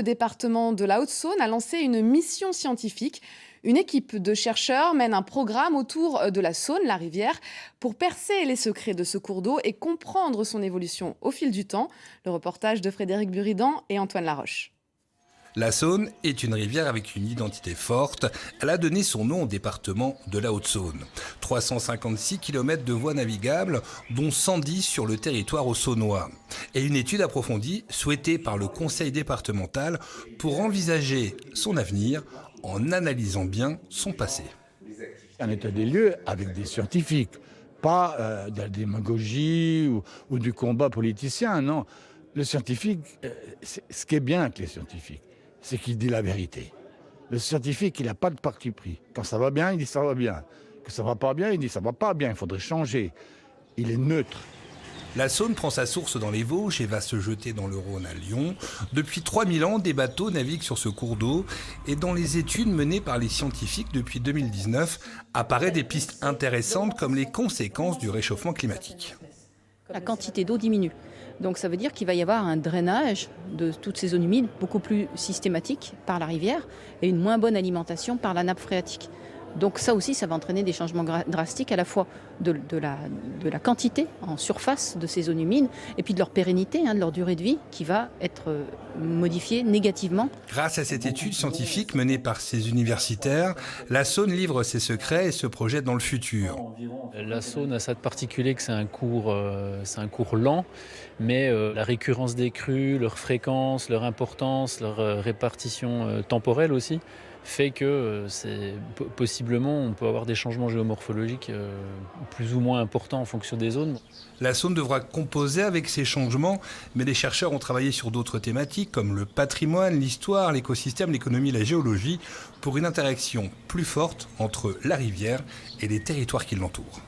Le département de la Haute-Saône a lancé une mission scientifique. Une équipe de chercheurs mène un programme autour de la Saône, la rivière, pour percer les secrets de ce cours d'eau et comprendre son évolution au fil du temps. Le reportage de Frédéric Buridan et Antoine Laroche. La Saône est une rivière avec une identité forte. Elle a donné son nom au département de la Haute-Saône. 356 km de voies navigables, dont 110 sur le territoire haut-saônois. Et une étude approfondie souhaitée par le conseil départemental pour envisager son avenir en analysant bien son passé. Un état des lieux avec des scientifiques, pas de la démagogie ou du combat politicien, non. Le scientifique, ce qui est bien avec les scientifiques, c'est qu'il dit la vérité. Le scientifique, il n'a pas de parti pris. Quand ça va bien, il dit ça va bien. Quand ça va pas bien, il dit ça va pas bien, il faudrait changer. Il est neutre. La Saône prend sa source dans les Vosges et va se jeter dans le Rhône à Lyon. Depuis 3000 ans, des bateaux naviguent sur ce cours d'eau. Et dans les études menées par les scientifiques depuis 2019, apparaissent des pistes intéressantes comme les conséquences du réchauffement climatique. La quantité d'eau diminue. Donc ça veut dire qu'il va y avoir un drainage de toutes ces zones humides beaucoup plus systématique par la rivière et une moins bonne alimentation par la nappe phréatique. Donc ça aussi, ça va entraîner des changements drastiques à la fois de la quantité en surface de ces zones humides et puis de leur pérennité, de leur durée de vie qui va être modifiée négativement. Grâce à cette étude scientifique menée par ces universitaires, la Saône livre ses secrets et se projette dans le futur. La Saône a ça de particulier que c'est un cours lent, mais la récurrence des crues, leur fréquence, leur importance, leur répartition temporelle aussi, fait que possiblement on peut avoir des changements géomorphologiques plus ou moins importants en fonction des zones. La Saône devra composer avec ces changements, mais les chercheurs ont travaillé sur d'autres thématiques comme le patrimoine, l'histoire, l'écosystème, l'économie, la géologie, pour une interaction plus forte entre la rivière et les territoires qui l'entourent.